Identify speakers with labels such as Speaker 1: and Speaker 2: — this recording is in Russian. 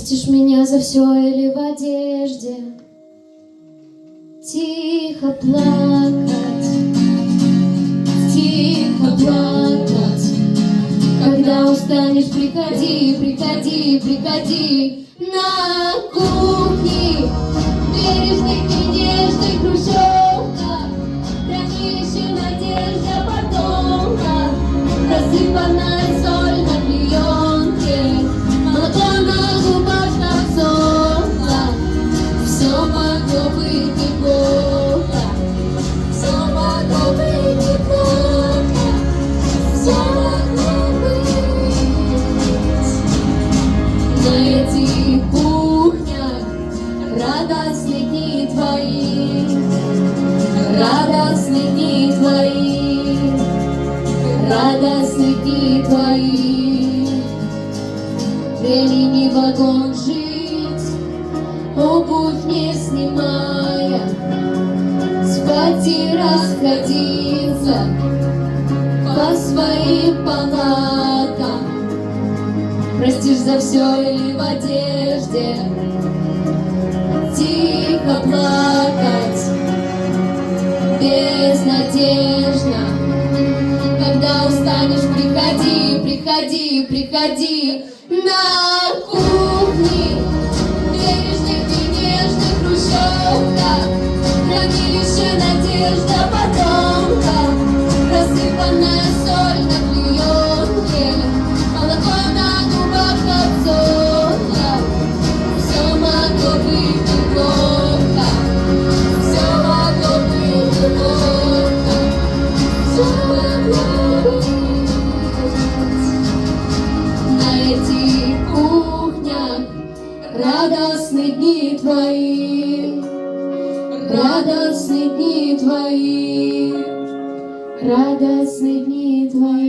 Speaker 1: Простишь меня за все или в одежде тихо плакать, тихо плакать. Когда устанешь, приходи, приходи, приходи на кухне. Бережных и нежных хрущевка, хранилище надежда потомка, рассыпанная соль на клеенке, молоко на губах подсохло. Все могло быть неплохо, все могло быть неплохо, все могло быть. На этих кухнях радостные дни твои, радостные дни твои, радостные дни твои. Времени вагон жить, обувь не снимая, спать и расходиться по своим палатам. Простишь за все или в одежде тихо плакать, безнадежно. Когда устанешь, приходи, приходи, приходи на кухни. Бережных и нежных хрущевка, хранилище надежда потомка, рассыпанная соль на клеенке, молоко на губах подсохло. Все могло быть неплохо, все могло быть неплохо, все могло быть. На этих кухнях радостные дни твои, радостные дни твои, радостные дни твои.